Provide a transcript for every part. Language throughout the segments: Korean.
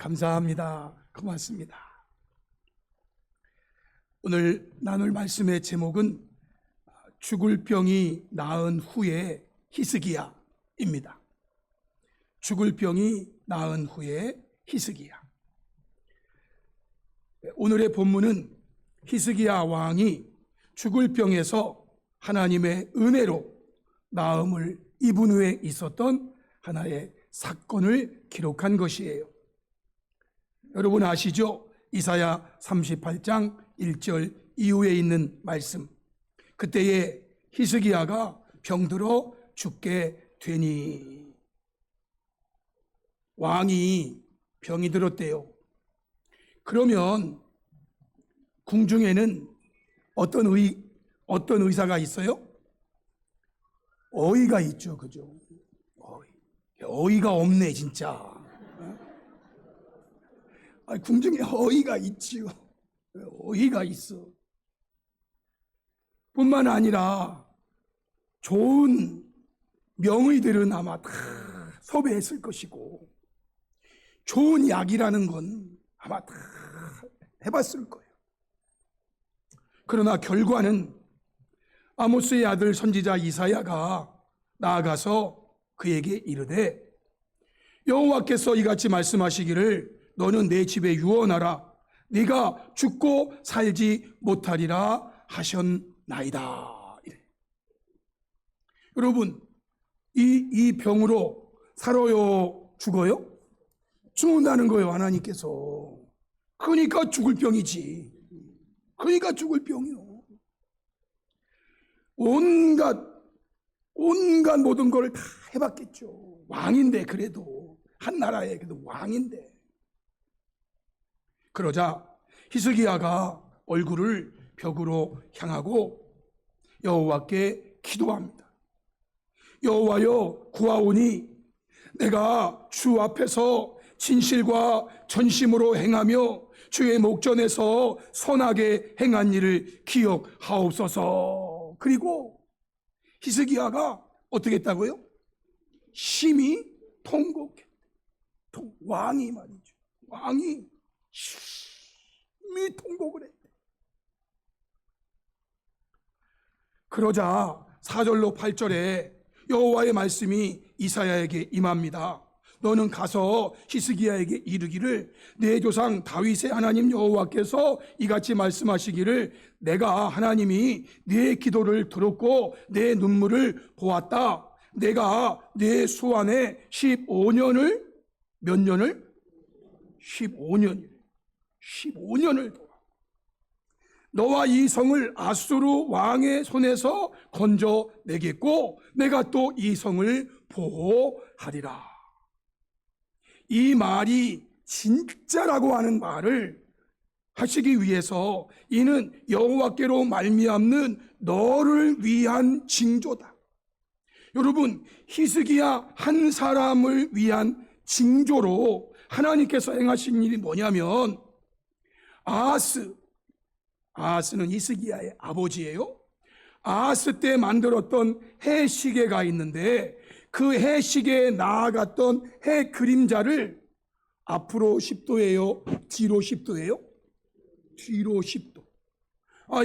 감사합니다. 고맙습니다. 오늘 나눌 말씀의 제목은 죽을 병이 나은 후에 히스기야입니다. 죽을 병이 나은 후에 히스기야. 오늘의 본문은 히스기야 왕이 죽을 병에서 하나님의 은혜로 나음을 입은 후에 있었던 하나의 사건을 기록한 것이에요. 여러분 아시죠? 이사야 38장 1절 이후에 있는 말씀. 그때에 히스기야가 병들어 죽게 되니, 왕이 병이 들었대요. 그러면 궁중에는 어떤 의사가 있어요? 어이가 있죠, 그죠? 어이가 없네, 진짜. 궁중에 어이가 있지요. 어이가 있어. 뿐만 아니라 좋은 명의들은 아마 다 섭외했을 것이고, 좋은 약이라는 건 아마 다 해봤을 거예요. 그러나 결과는 아모스의 아들 선지자 이사야가 나아가서 그에게 이르되, 여호와께서 이같이 말씀하시기를 너는 내 집에 유언하라. 네가 죽고 살지 못하리라 하셨나이다. 이래. 여러분, 이 병으로 살아요? 죽어요? 죽는다는 거예요, 하나님께서. 그러니까 죽을 병이지. 그러니까 죽을 병이요. 온갖 모든 걸 다 해봤겠죠. 왕인데, 그래도 한 나라의 그래도 왕인데. 그러자 히스기야가 얼굴을 벽으로 향하고 여호와께 기도합니다. 여호와여, 구하오니 내가 주 앞에서 진실과 전심으로 행하며 주의 목전에서 선하게 행한 일을 기억하옵소서. 그리고 히스기야가 어떻게 했다고요? 심히 통곡했다. 왕이 말이죠. 왕이 심히 통곡을 했대. 그러자 4절로 8절에 여호와의 말씀이 이사야에게 임합니다. 너는 가서 히스기야에게 이르기를 내 조상 다윗의 하나님 여호와께서 이같이 말씀하시기를 내가 하나님이 네 기도를 들었고 내 눈물을 보았다. 내가 네 수완에 15년을 몇 년을? 15년을 도와. 너와 이 성을 아수르 왕의 손에서 건져내겠고 내가 또 이 성을 보호하리라. 이 말이 진짜라고 하는 말을 하시기 위해서 이는 여호와께로 말미암는 너를 위한 징조다. 여러분, 히스기야 한 사람을 위한 징조로 하나님께서 행하신 일이 뭐냐면, 아하스는 히스기야의 아버지예요. 아하스 때 만들었던 해 시계가 있는데 그 해 시계에 나아갔던 해 그림자를 앞으로 10도예요? 뒤로 10도예요? 뒤로 10도.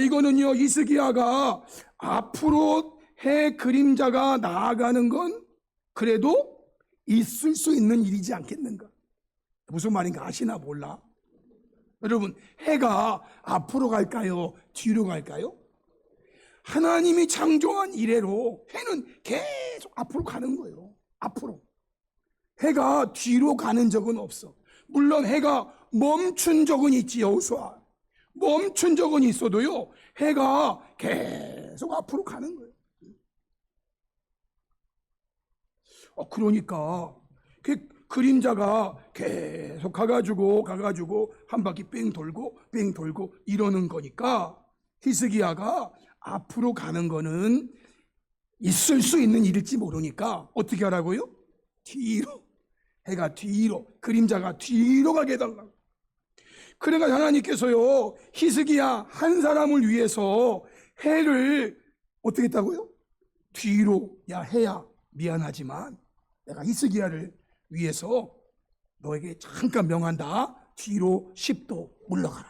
이거는요, 히스기야가 앞으로 해 그림자가 나아가는 건 그래도 있을 수 있는 일이지 않겠는가? 무슨 말인가 아시나 몰라? 여러분, 해가 앞으로 갈까요? 뒤로 갈까요? 하나님이 창조한 이래로 해는 계속 앞으로 가는 거예요. 앞으로. 해가 뒤로 가는 적은 없어. 물론 해가 멈춘 적은 있지, 여호수아. 멈춘 적은 있어도요, 해가 계속 앞으로 가는 거예요. 그러니까 그 그림자가 계속 가가지고 한 바퀴 뺑 돌고 이러는 거니까 히스기야가 앞으로 가는 거는 있을 수 있는 일일지 모르니까 어떻게 하라고요? 뒤로, 해가 뒤로, 그림자가 뒤로 가게 해달라고. 그러니까 하나님께서요, 히스기야 한 사람을 위해서 해를 어떻게 했다고요? 뒤로. 야, 해야 미안하지만 내가 히스기야를 위해서 너에게 잠깐 명한다. 뒤로 10도 물러가라.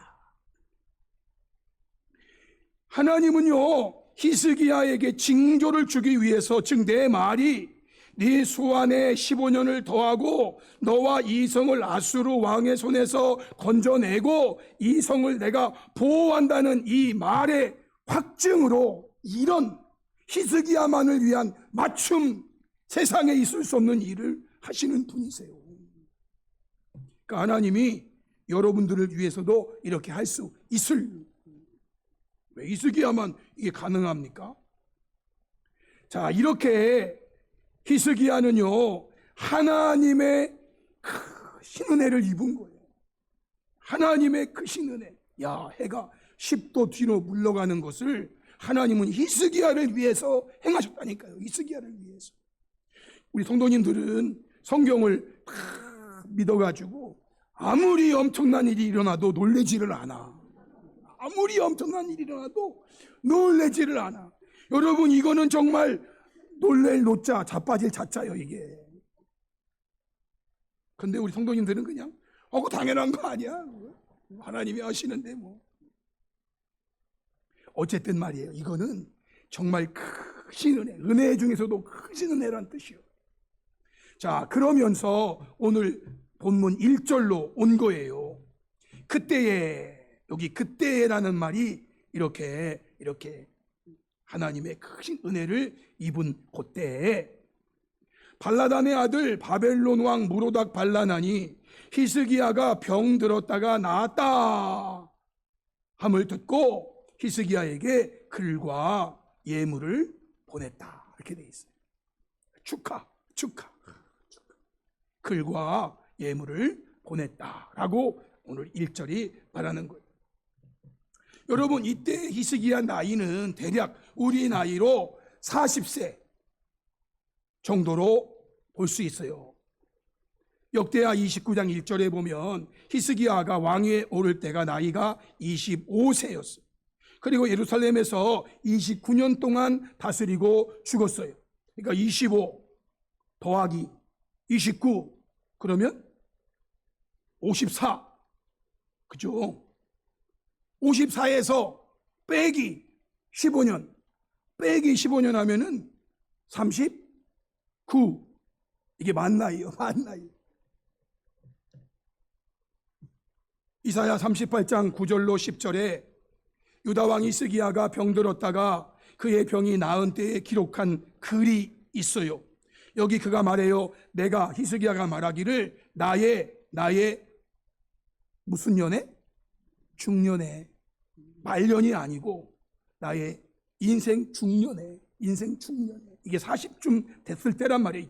하나님은요, 히스기야에게 징조를 주기 위해서, 즉 내 말이 네 수완에 15년을 더하고 너와 이 성을 아수르 왕의 손에서 건져내고 이 성을 내가 보호한다는 이 말의 확증으로 이런 히스기야만을 위한 맞춤, 세상에 있을 수 없는 일을 하시는 분이세요. 그러니까 하나님이 여러분들을 위해서도 이렇게 할 수 있을, 왜 히스기야만 이게 가능합니까? 자, 이렇게 히스기야는요, 하나님의 크신 은혜를 입은 거예요. 하나님의 크신 은혜. 야, 해가 10도 뒤로 물러가는 것을 하나님은 히스기야를 위해서 행하셨다니까요. 히스기야를 위해서. 우리 성도님들은 성경을 다 믿어가지고 아무리 엄청난 일이 일어나도 놀래지를 않아. 아무리 엄청난 일이 일어나도 놀래지를 않아. 여러분, 이거는 정말 놀랄 노자, 자빠질 자자요, 이게. 근데 우리 성도님들은 그냥 그거 당연한 거 아니야? 하나님이 하시는데 뭐. 어쨌든 말이에요. 이거는 정말 크신 은혜, 은혜 중에서도 크신 은혜란 뜻이요. 자, 그러면서 오늘 본문 1절로 온 거예요. 그때에, 여기 그때라는 말이 이렇게 하나님의 크신 은혜를 입은 그때에 발라단의 아들 바벨론 왕 무로닥 발라난이 히스기야가 병들었다가 나았다 함을 듣고 히스기야에게 글과 예물을 보냈다. 이렇게 돼 있어요. 축하. 글과 예물을 보냈다라고 오늘 1절이 말하는 거예요. 여러분, 이때 히스기야 나이는 대략 우리 나이로 40세 정도로 볼 수 있어요. 역대하 29장 1절에 보면 히스기야가 왕위에 오를 때가 나이가 25세였어요. 그리고 예루살렘에서 29년 동안 다스리고 죽었어요. 그러니까 25 더하기 29 그러면 54. 그죠? 54에서 빼기 15년 하면은 39. 이게 맞나요? 이사야 38장 9절로 10절에 유다왕 히스기야가 병들었다가 그의 병이 나은 때에 기록한 글이 있어요. 여기 그가 말해요. 내가, 히스기야가 말하기를 나의 무슨 년에? 중년에, 말년이 아니고 나의 인생 중년에, 이게 40쯤 됐을 때란 말이에요.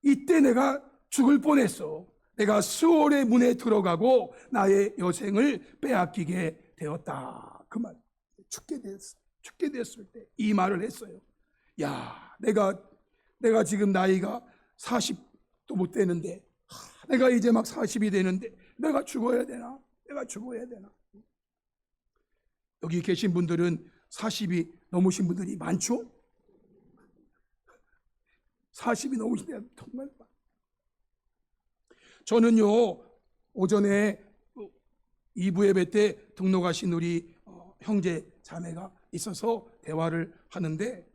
이때 내가 죽을 뻔했어. 내가 스올의 문에 들어가고 나의 여생을 빼앗기게 되었다. 그 말. 죽게 됐을 때 이 말을 했어요. 야, 내가 지금 나이가 40도 못 되는데, 내가 이제 막 40이 되는데 내가 죽어야 되나? 여기 계신 분들은 40이 넘으신 분들이 많죠? 40이 넘으신 분들이 정말 많아요. 저는요, 오전에 2부 예배 때 등록하신 우리 형제 자매가 있어서 대화를 하는데,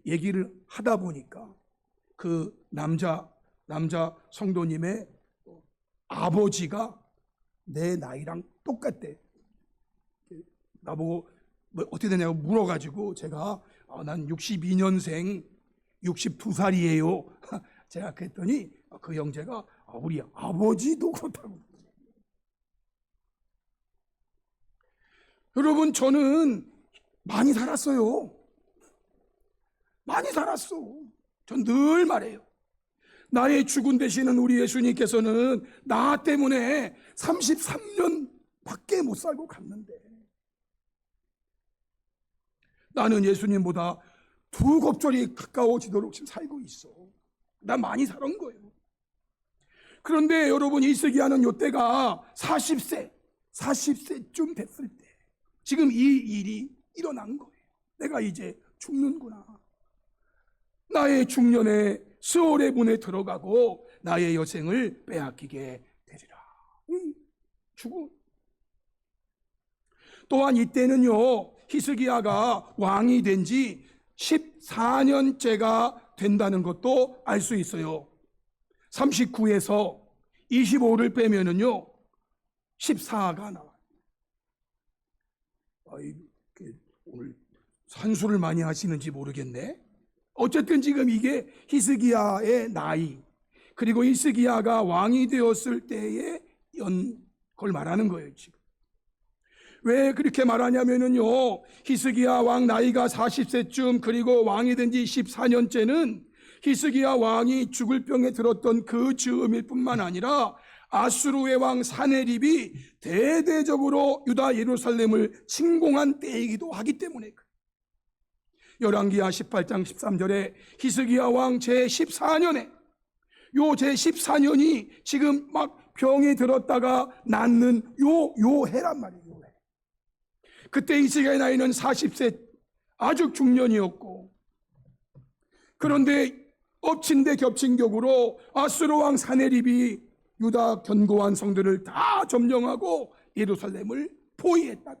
얘기를 하다 보니까 그 남자 성도님의 아버지가 내 나이랑 똑같대. 나보고 뭐 어떻게 되냐고 물어가지고 제가 난 62년생 62살이에요. 제가 그랬더니 그 형제가 우리 아버지도 그렇다고. 여러분, 저는 많이 살았어요. 전 늘 말해요. 나의 죽은 되시는 우리 예수님께서는 나 때문에 33년 밖에 못 살고 갔는데 나는 예수님보다 두 곱절이 가까워지도록 지금 살고 있어. 나 많이 살은 거예요. 그런데 여러분, 히스기야는 이때가 40세쯤 됐을 때 지금 이 일이 일어난 거예요. 내가 이제 죽는구나. 나의 중년에 스올의 문에 들어가고 나의 여생을 빼앗기게 되리라. 죽어. 또한 이때는요, 히스기야가 왕이 된 지 14년째가 된다는 것도 알 수 있어요. 39에서 25를 빼면은요 14가 나와요. 오늘 산수를 많이 하시는지 모르겠네. 어쨌든 지금 이게 히스기야의 나이, 그리고 히스기야가 왕이 되었을 때의 걸 말하는 거예요. 지금 왜 그렇게 말하냐면은요, 히스기야 왕 나이가 40세쯤, 그리고 왕이 된 지 14년째는 히스기야 왕이 죽을 병에 들었던 그 즈음일 뿐만 아니라 아수르의 왕 사네립이 대대적으로 유다 예루살렘을 침공한 때이기도 하기 때문에 열왕기하 18장 13절에 히스기야 왕 제14년에 요 제14년이 지금 막 병에 들었다가 낫는 요 해란 말이에요. 요 해. 그때 히스기야의 나이는 40세, 아주 중년이었고, 그런데 엎친 데 겹친 격으로 아수르 왕 사네립이 유다 견고한 성들을 다 점령하고 예루살렘을 포위했다.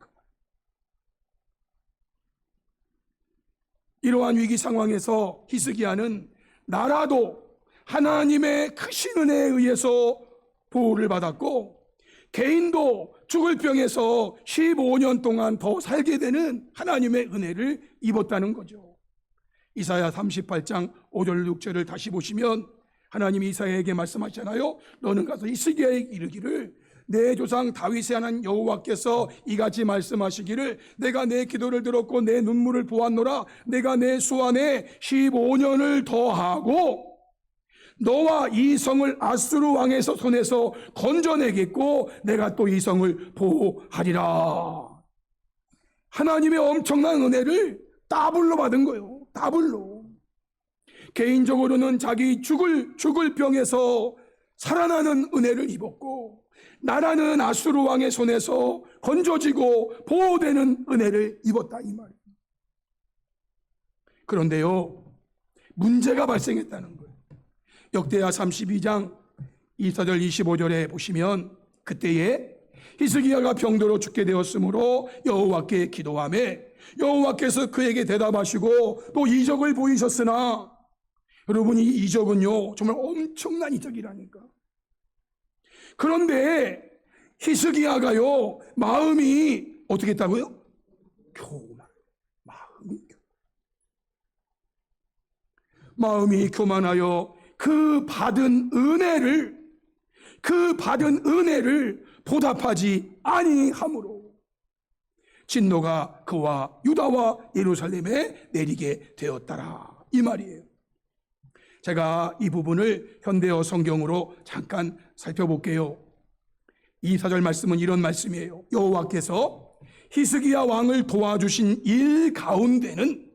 이러한 위기 상황에서 히스기야는 나라도 하나님의 크신 은혜에 의해서 보호를 받았고, 개인도 죽을 병에서 15년 동안 더 살게 되는 하나님의 은혜를 입었다는 거죠. 이사야 38장 5절 6절을 다시 보시면 하나님이 이사야에게 말씀하시잖아요. 너는 가서 히스기야에게 이르기를, 내 조상 다윗의 하나님 여호와께서 이같이 말씀하시기를, 내가 내 기도를 들었고 내 눈물을 보았노라. 내가 내 수 안에 15년을 더하고 너와 이 성을 아수르 왕의 손에서 건져내겠고 내가 또 이 성을 보호하리라. 하나님의 엄청난 은혜를 더블로 받은 거예요. 더블로. 개인적으로는 자기 죽을 병에서 살아나는 은혜를 입었고, 나라는 아수르 왕의 손에서 건져지고 보호되는 은혜를 입었다, 이 말이에요. 그런데요, 문제가 발생했다는 거예요. 역대하 32장 24절 25절에 보시면, 그때에 히스기야가 병들어 죽게 되었으므로 여호와께 기도하매 여호와께서 그에게 대답하시고 또 이적을 보이셨으나, 여러분, 이 이적은요 정말 엄청난 이적이라니까. 그런데 히스기야가요 마음이 어떻게 했다고요? 마음이 교만하여 그 받은 은혜를 보답하지 아니하므로 진노가 그와 유다와 예루살렘에 내리게 되었더라, 이 말이에요. 제가 이 부분을 현대어 성경으로 잠깐 살펴볼게요. 이 4절 말씀은 이런 말씀이에요. 여호와께서 히스기야 왕을 도와주신 일 가운데는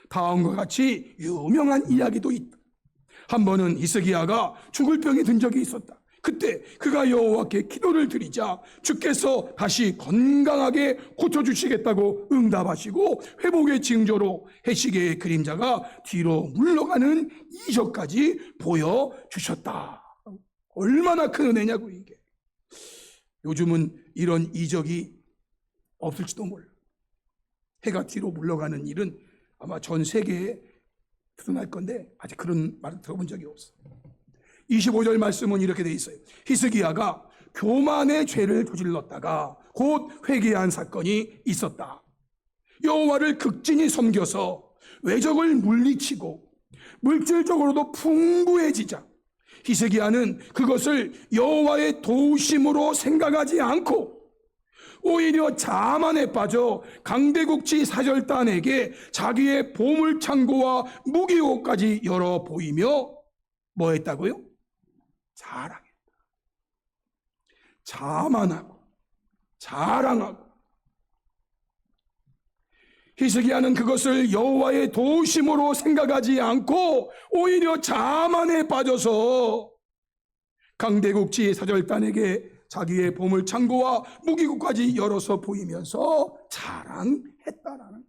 다음과 같이 유명한 이야기도 있다. 한 번은 히스기야가 죽을 병에 든 적이 있었다. 그때 그가 여호와께 기도를 드리자 주께서 다시 건강하게 고쳐주시겠다고 응답하시고 회복의 징조로 해시계의 그림자가 뒤로 물러가는 이적까지 보여주셨다. 얼마나 큰 은혜냐고 이게. 요즘은 이런 이적이 없을지도 몰라. 해가 뒤로 물러가는 일은 아마 전 세계에 드러날 건데 아직 그런 말을 들어본 적이 없어. 25절 말씀은 이렇게 돼 있어요. 히스기야가 교만의 죄를 저질렀다가 곧 회개한 사건이 있었다. 여호와를 극진히 섬겨서 외적을 물리치고 물질적으로도 풍부해지자 히스기야는 그것을 여호와의 도우심으로 생각하지 않고 오히려 자만에 빠져 강대국지 사절단에게 자기의 보물창고와 무기고까지 열어 보이며 뭐 했다고요? 자랑했다. 자만하고 자랑하고. 히스기야는 그것을 여호와의 도우심으로 생각하지 않고 오히려 자만에 빠져서 강대국지 사절단에게 자기의 보물창고와 무기고까지 열어서 보이면서 자랑했다라는 거예요.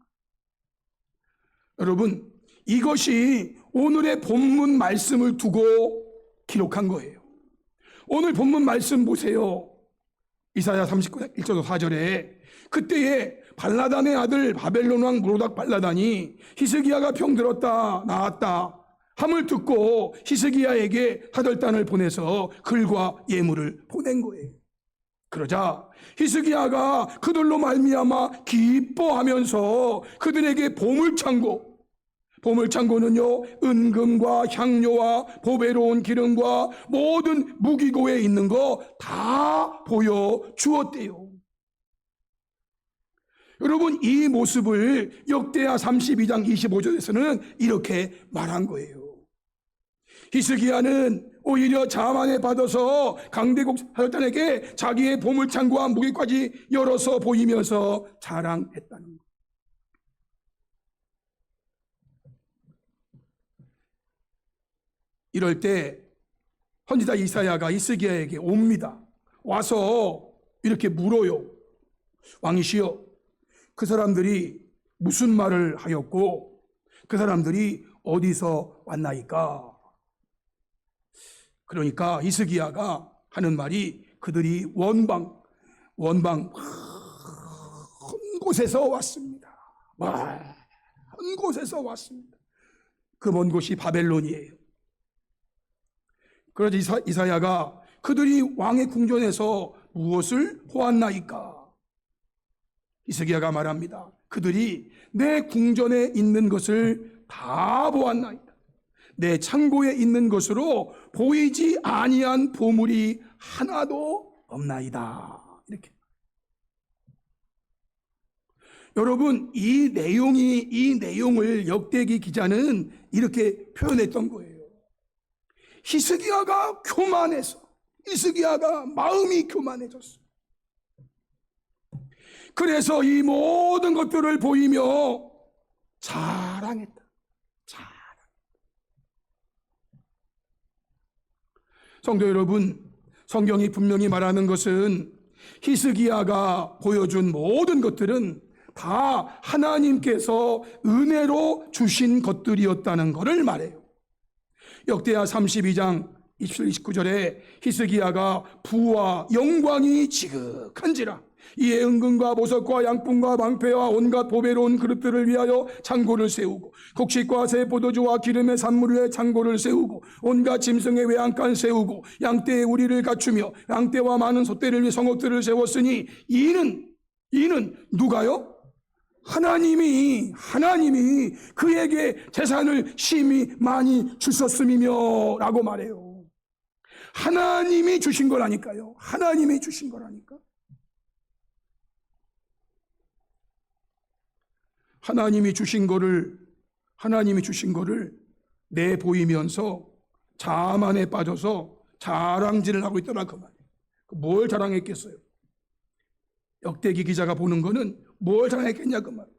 여러분, 이것이 오늘의 본문 말씀을 두고 기록한 거예요. 오늘 본문 말씀 보세요. 이사야 39장 1절 4절에 그때에 발라단의 아들 바벨론 왕 무로닥 발라단이 히스기야가 병들었다 나았다 함을 듣고 히스기야에게 8달단을 보내서 글과 예물을 보낸 거예요. 그러자 히스기야가 그들로 말미암아 기뻐하면서 그들에게 보물창고는요 은금과 향료와 보배로운 기름과 모든 무기고에 있는 거 다 보여주었대요. 여러분, 이 모습을 역대하 32장 25절에서는 이렇게 말한 거예요. 히스기야는 오히려 자만에 받아서 강대국 사절단에게 자기의 보물창고와 무기까지 열어서 보이면서 자랑했다는 거예요. 이럴 때 선지자 이사야가 히스기야에게 옵니다. 와서 이렇게 물어요. 왕이시여, 그 사람들이 무슨 말을 하였고 그 사람들이 어디서 왔나이까? 그러니까 히스기야가 하는 말이 그들이 원방 한 곳에서 왔습니다. 한 곳에서 왔습니다. 그 먼 곳이 바벨론이에요. 그러자 이사야가 그들이 왕의 궁전에서 무엇을 보았나이까? 히스기야가 말합니다. 그들이 내 궁전에 있는 것을 다 보았나이다. 내 창고에 있는 것으로 보이지 아니한 보물이 하나도 없나이다. 이렇게. 여러분, 이 내용을 역대기 기자는 이렇게 표현했던 거예요. 히스기야가 교만해서, 히스기야가 마음이 교만해졌어. 그래서 이 모든 것들을 보이며 자랑했다. 성도 여러분, 성경이 분명히 말하는 것은 히스기야가 보여준 모든 것들은 다 하나님께서 은혜로 주신 것들이었다는 것을 말해요. 역대하 32장 27, 29절에 히스기야가 부와 영광이 지극한지라 이에 은금과 보석과 양품과 방패와 온갖 보배로운 그릇들을 위하여 창고를 세우고 곡식과 새 포도주와 기름의 산물 위에 창고를 세우고 온갖 짐승의 외양간 세우고 양떼의 우리를 갖추며 양떼와 많은 소떼를 위해 성읍들을 세웠으니 이는 누가요? 하나님이 그에게 재산을 심히 많이 주셨음이며 라고 말해요. 하나님이 주신 거라니까요. 하나님이 주신 거라니까. 하나님이 주신 거를 내보이면서 자만에 빠져서 자랑질을 하고 있더라 그 말이에요. 뭘 자랑했겠어요? 역대기 기자가 보는 거는 뭘 자랑했겠냐 그 말이에요.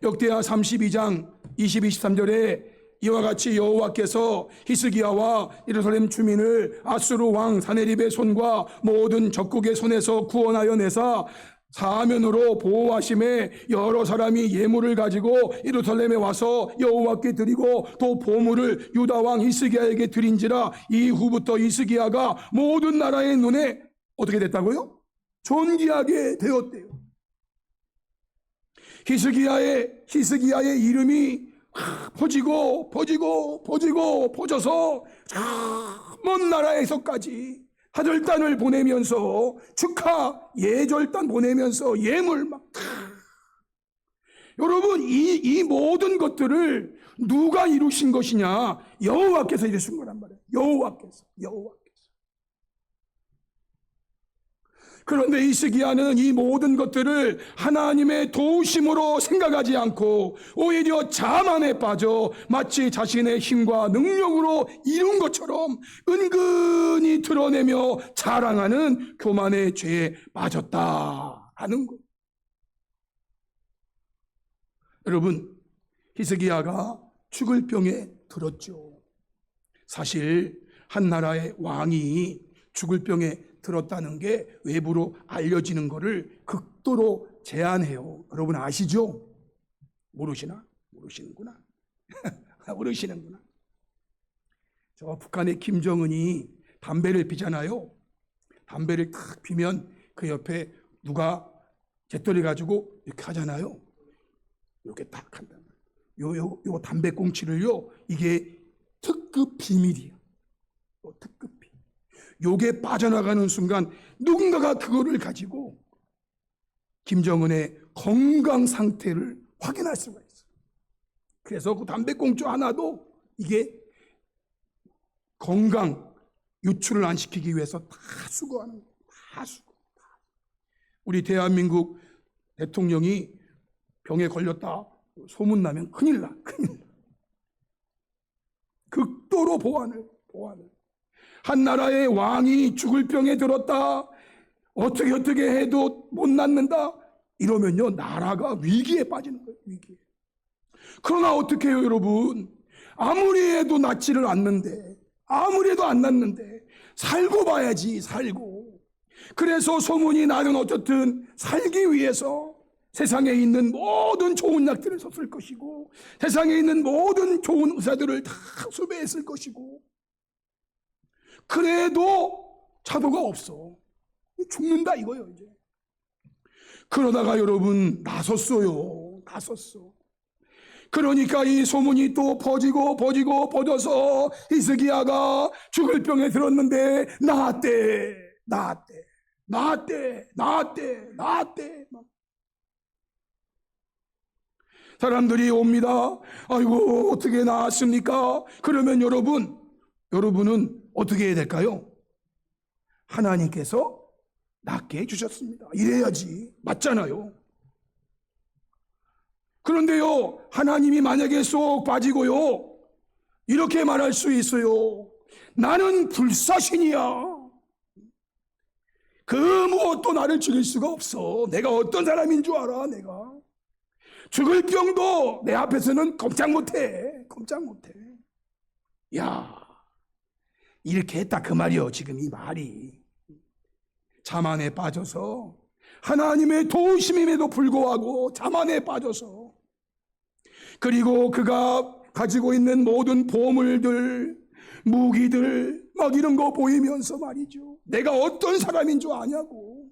역대하 32장 22, 23절에 이와 같이 여호와께서 히스기야와 예루살렘 주민을 아수르 왕 사네립의 손과 모든 적국의 손에서 구원하여 내사 사면으로 보호하심에 여러 사람이 예물을 가지고 예루살렘에 와서 여호와께 드리고 또 보물을 유다 왕 히스기야에게 드린지라 이후부터 히스기야가 모든 나라의 눈에 어떻게 됐다고요? 존귀하게 되었대요. 히스기야의 이름이 퍼져서 먼 나라에서까지 하절단을 보내면서 축하 예절단 보내면서 예물 여러분, 이 모든 것들을 누가 이루신 것이냐? 여호와께서 이루신 거란 말이에요. 여호와께서. 그런데 히스기야는 이 모든 것들을 하나님의 도우심으로 생각하지 않고 오히려 자만에 빠져 마치 자신의 힘과 능력으로 이룬 것처럼 은근히 드러내며 자랑하는 교만의 죄에 빠졌다라는 거예요. 여러분, 히스기야가 죽을 병에 들었죠. 사실 한 나라의 왕이 죽을 병에 들었다는 게 외부로 알려지는 것을 극도로 제한해요. 여러분 아시죠? 모르시는구나. 모르시는구나. 저 북한의 김정은이 담배를 피잖아요. 담배를 탁 피면 그 옆에 누가 재떨이 가지고 이렇게 하잖아요. 이렇게 딱 한다. 요 담배꽁치를요, 이게 특급 비밀이야. 특급 비밀. 요게 빠져나가는 순간 누군가가 그거를 가지고 김정은의 건강 상태를 확인할 수가 있어. 그래서 그 담배꽁초 하나도 이게 건강 유출을 안 시키기 위해서 다 수거하는 거예요. 다 수거. 우리 대한민국 대통령이 병에 걸렸다 소문나면 큰일 나. 극도로 보안을. 한 나라의 왕이 죽을 병에 들었다. 어떻게 해도 못 낫는다. 이러면요, 나라가 위기에 빠지는 거예요. 위기에. 그러나 어떻게 해요, 여러분? 아무리 해도 낫지를 않는데, 아무리 해도 안 낫는데 살고 봐야지, 살고. 그래서 소문이 나는 어쨌든 살기 위해서 세상에 있는 모든 좋은 약들을 썼을 것이고, 세상에 있는 모든 좋은 의사들을 다 수배했을 것이고, 그래도 차도가 없어. 죽는다 이거예요, 이제. 그러다가 여러분 나섰어요. 그러니까 이 소문이 또 퍼져서 히스기야가 죽을 병에 들었는데 나았대. 사람들이 옵니다. 아이고, 어떻게 나았습니까? 그러면 여러분은 어떻게 해야 될까요? 하나님께서 낫게 해주셨습니다. 이래야지. 맞잖아요. 그런데요, 하나님이 만약에 쏙 빠지고요, 이렇게 말할 수 있어요. 나는 불사신이야. 그 무엇도 나를 죽일 수가 없어. 내가 어떤 사람인 줄 알아, 내가. 죽을 병도 내 앞에서는 꼼짝 못해. 야, 이렇게 했다 그 말이요. 지금 이 말이. 자만에 빠져서, 하나님의 도우심임에도 불구하고 자만에 빠져서, 그리고 그가 가지고 있는 모든 보물들, 무기들 막 이런 거 보이면서 말이죠. 내가 어떤 사람인 줄 아냐고.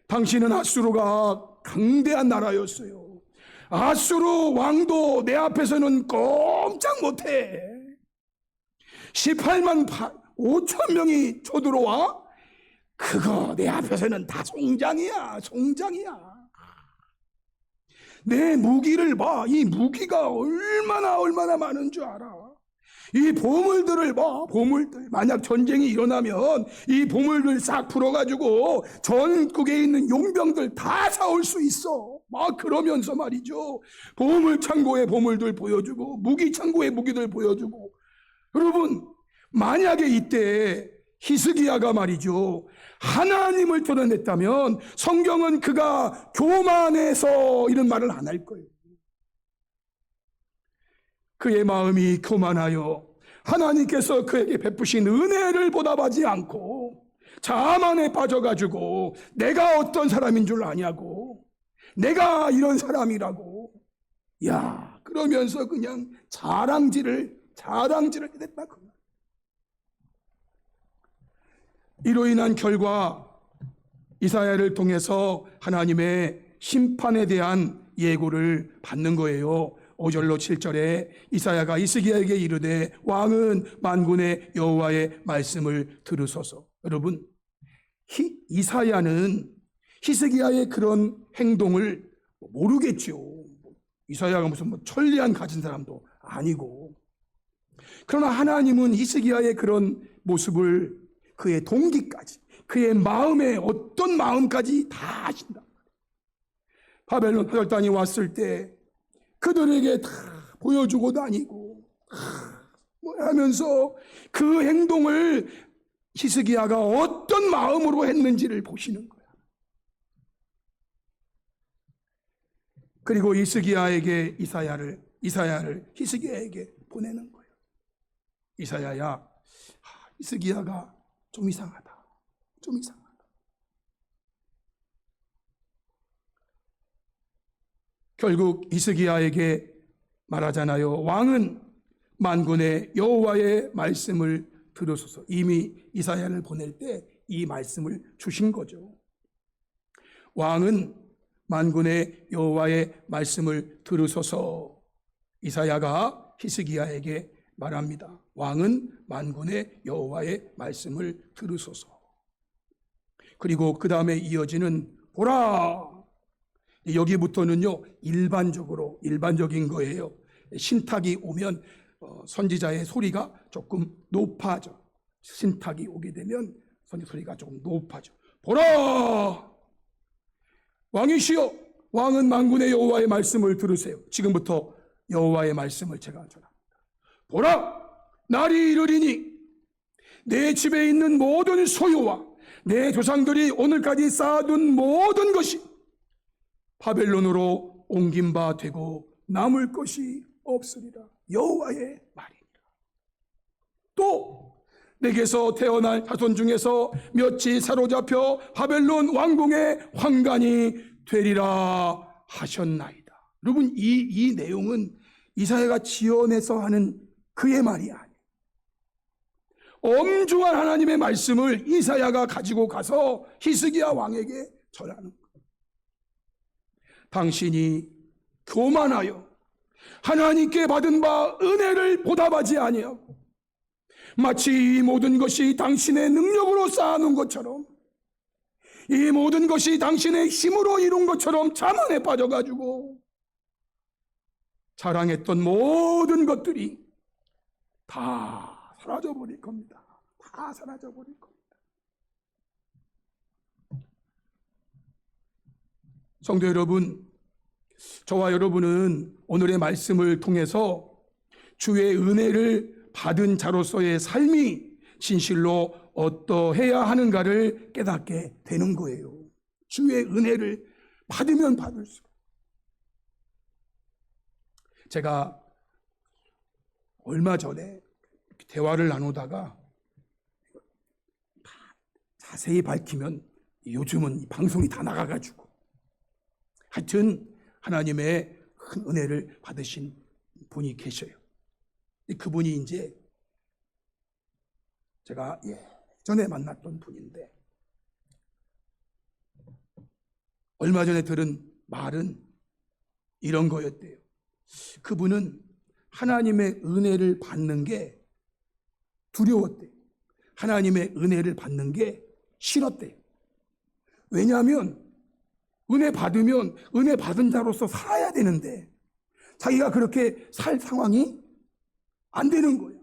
당신은 아수르가 강대한 나라였어요. 아수르 왕도 내 앞에서는 꼼짝 못해. 18만 5천 명이 쳐들어와? 그거 내 앞에서는 다 송장이야. 내 무기를 봐. 이 무기가 얼마나 많은 줄 알아. 이 보물들을 봐. 보물들. 만약 전쟁이 일어나면 이 보물들 싹 풀어가지고 전국에 있는 용병들 다 사올 수 있어. 막 그러면서 말이죠. 보물 창고에 보물들 보여주고, 무기 창고에 무기들 보여주고. 여러분, 만약에 이때 히스기야가 말이죠, 하나님을 드러냈다면 성경은 그가 교만해서 이런 말을 안 할 거예요. 그의 마음이 교만하여 하나님께서 그에게 베푸신 은혜를 보답하지 않고 자만에 빠져가지고 내가 어떤 사람인 줄 아냐고, 내가 이런 사람이라고, 야, 그러면서 그냥 자랑질을 했다. 이로 인한 결과 이사야를 통해서 하나님의 심판에 대한 예고를 받는 거예요. 5절로 7절에 이사야가 히스기야에게 이르되 왕은 만군의 여호와의 말씀을 들으소서. 여러분, 이사야는 히스기야의 그런 행동을 모르겠죠. 이사야가 무슨 천리안 가진 사람도 아니고. 그러나 하나님은 히스기야의 그런 모습을, 그의 동기까지, 그의 마음의 어떤 마음까지 다 아신다. 바벨론 사절단이 왔을 때 그들에게 다 보여주고 다니고 하면서 그 행동을 히스기야가 어떤 마음으로 했는지를 보시는 거야. 그리고 히스기야에게 이사야를 히스기야에게 보내는 거예요. 이사야야, 히스기야가 좀 이상하다. 결국 히스기야에게 말하잖아요. 왕은 만군의 여호와의 말씀을 들으소서. 이미 이사야를 보낼 때 이 말씀을 주신 거죠. 왕은 만군의 여호와의 말씀을 들으소서. 이사야가 히스기야에게 말합니다. 왕은 만군의 여호와의 말씀을 들으소서. 그리고 그 다음에 이어지는 보라. 여기부터는요 일반적인 거예요. 신탁이 오면 선지자의 소리가 조금 높아져. 신탁이 오게 되면 선지 소리가 조금 높아져. 보라! 왕이시여, 왕은 만군의 여호와의 말씀을 들으세요. 지금부터 여호와의 말씀을 제가 전합니다. 보라! 날이 이르리니 내 집에 있는 모든 소유와 내 조상들이 오늘까지 쌓아둔 모든 것이 바벨론으로 옮긴 바 되고 남을 것이 없으리라. 여호와의 말이니라. 또 내게서 태어날 자손 중에서 몇이 사로잡혀 바벨론 왕궁의 환관이 되리라 하셨나이다. 여러분, 이 내용은 이사야가 지어내서 하는 그의 말이 아니에요. 엄중한 하나님의 말씀을 이사야가 가지고 가서 히스기야 왕에게 전하는 거예요. 당신이 교만하여 하나님께 받은 바 은혜를 보답하지 아니하고 마치 이 모든 것이 당신의 능력으로 쌓아놓은 것처럼, 이 모든 것이 당신의 힘으로 이룬 것처럼 자만에 빠져가지고 자랑했던 모든 것들이 다 사라져버릴 겁니다. 다 사라져버릴 겁니다. 성도 여러분, 저와 여러분은 오늘의 말씀을 통해서 주의 은혜를 받은 자로서의 삶이 진실로 어떠해야 하는가를 깨닫게 되는 거예요. 주의 은혜를 받으면 받을수록. 제가 얼마 전에 대화를 나누다가 자세히 밝히면 요즘은 방송이 다 나가가지고 하여튼 하나님의 큰 은혜를 받으신 분이 계셔요. 그분이 이제 제가 예전에 만났던 분인데 얼마 전에 들은 말은 이런 거였대요. 그분은 하나님의 은혜를 받는 게 두려웠대요. 하나님의 은혜를 받는 게 싫었대요. 왜냐하면 은혜 받으면 은혜 받은 자로서 살아야 되는데 자기가 그렇게 살 상황이 안 되는 거예요.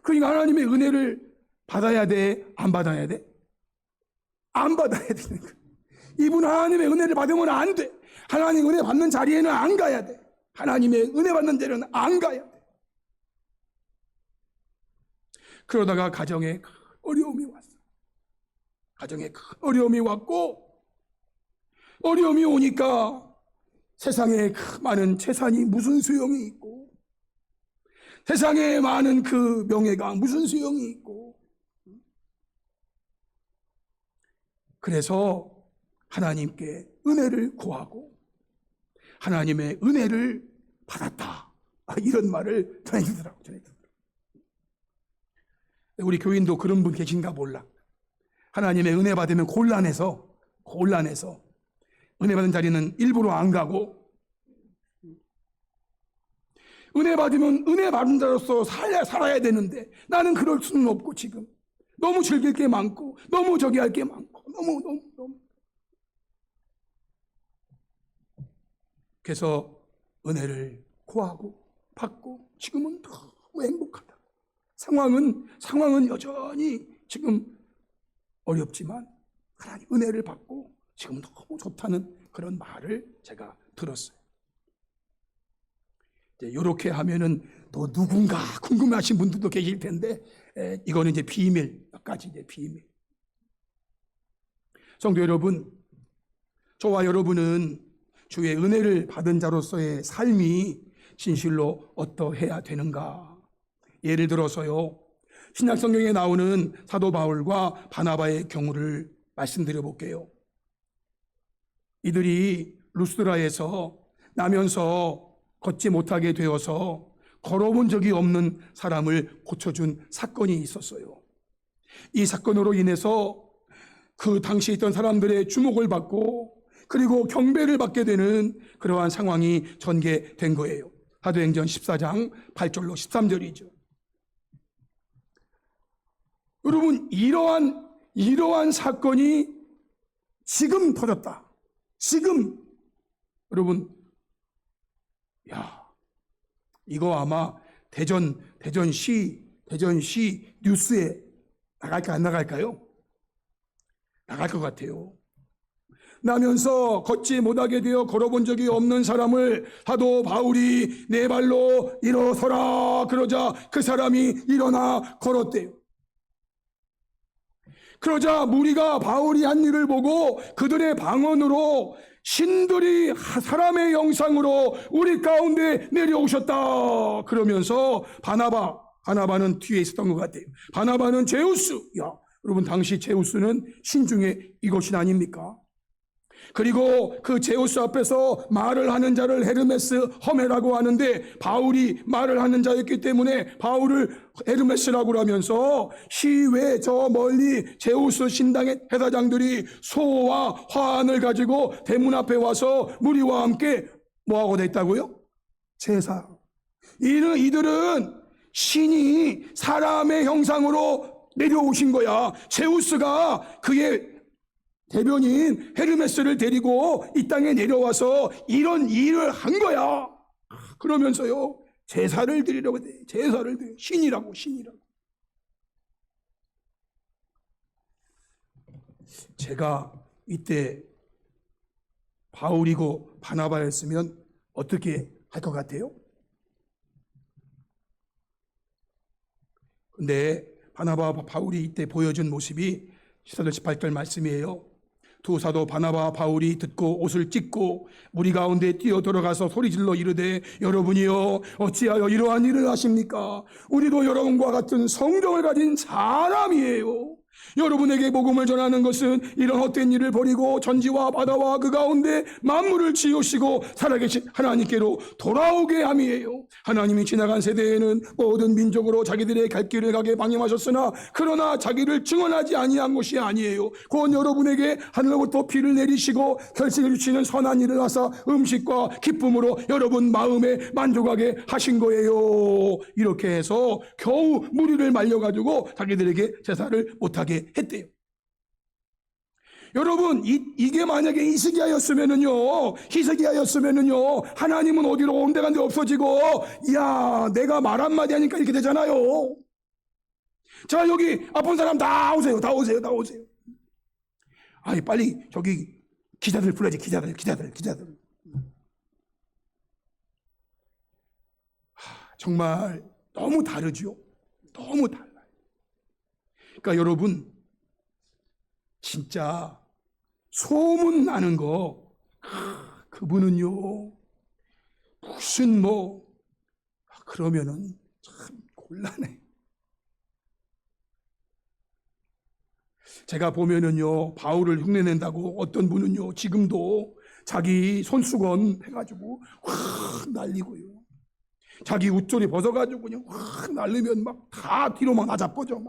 그러니까 하나님의 은혜를 받아야 돼? 안 받아야 돼? 안 받아야 되는 거예요. 이분 하나님의 은혜를 받으면 안 돼. 하나님 은혜 받는 자리에는 안 가야 돼. 하나님의 은혜 받는 데는 안 가야 돼. 그러다가 가정에 어려움이 왔어. 가정에 큰 어려움이 왔고, 어려움이 오니까 세상에 많은 재산이 무슨 소용이 있고, 세상에 많은 그 명예가 무슨 소용이 있고, 그래서 하나님께 은혜를 구하고 하나님의 은혜를 받았다. 이런 말을 전해주더라고요. 우리 교인도 그런 분 계신가 몰라. 하나님의 은혜 받으면 곤란해서 은혜 받은 자리는 일부러 안 가고, 은혜 받으면 은혜 받은 자로서 살아야 되는데 나는 그럴 수는 없고, 지금 너무 즐길 게 많고 너무 저기 할 게 많고 너무 그래서 은혜를 구하고 받고 지금은 너무 행복하다. 상황은 여전히 지금 어렵지만 하나님 은혜를 받고 지금 너무 좋다는 그런 말을 제가 들었어요. 이렇게 하면은 또 누군가 궁금해하신 분들도 계실 텐데, 이거는 이제 비밀까지 이제 비밀. 성도 여러분, 저와 여러분은 주의 은혜를 받은 자로서의 삶이 진실로 어떠해야 되는가? 예를 들어서요, 신약 성경에 나오는 사도 바울과 바나바의 경우를 말씀드려 볼게요. 이들이 루스드라에서 나면서 걷지 못하게 되어서 걸어본 적이 없는 사람을 고쳐준 사건이 있었어요. 이 사건으로 인해서 그 당시에 있던 사람들의 주목을 받고 그리고 경배를 받게 되는 그러한 상황이 전개된 거예요. 사도행전 14장 8절로 13절이죠. 여러분, 이러한 사건이 지금 터졌다. 지금 여러분, 이거 아마 대전시 뉴스에 나갈까 안 나갈까요? 나갈 것 같아요. 나면서 걷지 못하게 되어 걸어본 적이 없는 사람을 사도 바울이 네 발로 일어서라 그러자 그 사람이 일어나 걸었대요. 그러자 무리가 바울이 한 일을 보고 그들의 방언으로 신들이 사람의 형상으로 우리 가운데 내려오셨다 그러면서 바나바는 뒤에 있었던 것 같아요. 바나바는 제우스, 여러분 당시 제우스는 신 중에 이것이 아닙니까? 그리고 그 제우스 앞에서 말을 하는 자를 헤르메스 허메라고 하는데 바울이 말을 하는 자였기 때문에 바울을 헤르메스라고 하면서 시외 저 멀리 제우스 신당의 회사장들이 소와 화환을 가지고 대문 앞에 와서 무리와 함께 뭐하고 됐다고요? 제사. 이들은 신이 사람의 형상으로 내려오신 거야. 제우스가 그의 대변인 헤르메스를 데리고 이 땅에 내려와서 이런 일을 한 거야. 그러면서요, 제사를 드리려고 돼. 제사를 드려. 신이라고. 제가 이때 바울이고 바나바였으면 어떻게 할 것 같아요? 근데 바나바와 바울이 이때 보여준 모습이 14절 18절 말씀이에요. 두 사도 바나바와 바울이 듣고 옷을 찢고 무리 가운데 뛰어 들어가서 소리질러 이르되 여러분이여 어찌하여 이러한 일을 하십니까? 우리도 여러분과 같은 성령을 가진 사람이에요. 여러분에게 복음을 전하는 것은 이런 헛된 일을 버리고 전지와 바다와 그 가운데 만물을 지으시고 살아계신 하나님께로 돌아오게 함이에요. 하나님이 지나간 세대에는 모든 민족으로 자기들의 갈 길을 가게 방임하셨으나 그러나 자기를 증언하지 아니한 것이 아니에요. 곧 여러분에게 하늘로부터 비를 내리시고 결실을 주시는 선한 일을 하사 음식과 기쁨으로 여러분 마음에 만족하게 하신 거예요. 이렇게 해서 겨우 무리를 말려가지고 자기들에게 제사를 못하게 했대요. 여러분, 이게 만약에 히스기야였으면은요, 하나님은 어디로 온데간데 없어지고, 내가 말 한마디 하니까 이렇게 되잖아요. 자, 여기 아픈 사람 다 오세요. 아이, 빨리 저기 기자들 불러야지, 기자들. 정말 너무 다르죠. 너무 달라요. 그러니까 여러분, 진짜 소문 나는 거, 그분은요, 무슨 그러면은 참 곤란해. 제가 보면은요, 바울을 흉내낸다고 어떤 분은요, 지금도 자기 손수건 해가지고 확 날리고요. 자기 웃조리 벗어가지고 그냥 확 날리면 막 다 뒤로 막 나자빠져.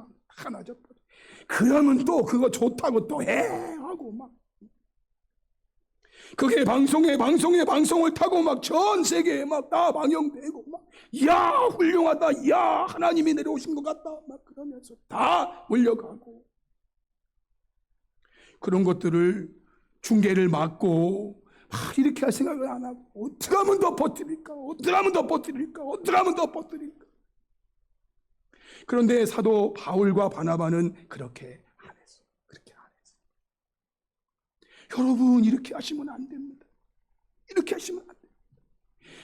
그러면 또 그거 좋다고 또 해 하고 막 그게 방송을 타고 막 전 세계에 막 다 방영되고 막 훌륭하다, 하나님이 내려오신 것 같다 막 그러면서 다 몰려가고 그런 것들을 중계를 막고 이렇게 할 생각을 안 하고 어떻게 하면 더 버틸까? 그런데 사도 바울과 바나바는 그렇게 안 했어요. 여러분, 이렇게 하시면 안 됩니다.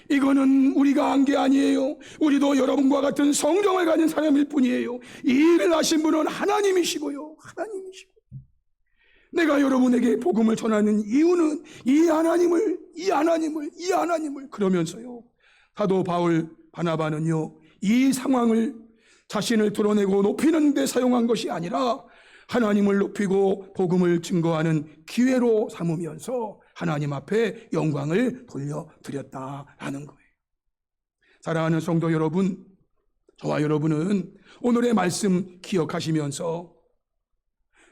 이거는 우리가 한 게 아니에요. 우리도 여러분과 같은 성령을 가진 사람일 뿐이에요. 이 일을 하신 분은 하나님이시고요. 내가 여러분에게 복음을 전하는 이유는 이 하나님을 그러면서요. 사도 바울, 바나바는요, 이 상황을 자신을 드러내고 높이는 데 사용한 것이 아니라 하나님을 높이고 복음을 증거하는 기회로 삼으면서 하나님 앞에 영광을 돌려드렸다라는 거예요. 사랑하는 성도 여러분, 저와 여러분은 오늘의 말씀 기억하시면서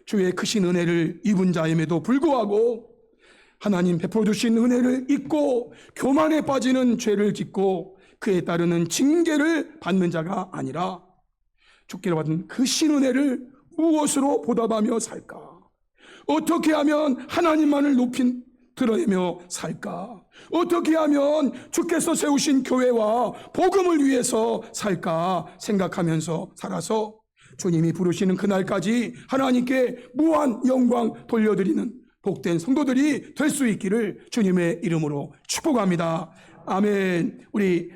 주의 크신 은혜를 입은 자임에도 불구하고 하나님 베풀어 주신 은혜를 잊고 교만에 빠지는 죄를 짓고 그에 따르는 징계를 받는 자가 아니라 주께로 받은 그 신은혜를 무엇으로 보답하며 살까? 어떻게 하면 하나님만을 높인 드러내며 살까? 어떻게 하면 주께서 세우신 교회와 복음을 위해서 살까 생각하면서 살아서 주님이 부르시는 그날까지 하나님께 무한 영광 돌려드리는 복된 성도들이 될 수 있기를 주님의 이름으로 축복합니다. 아멘. 우리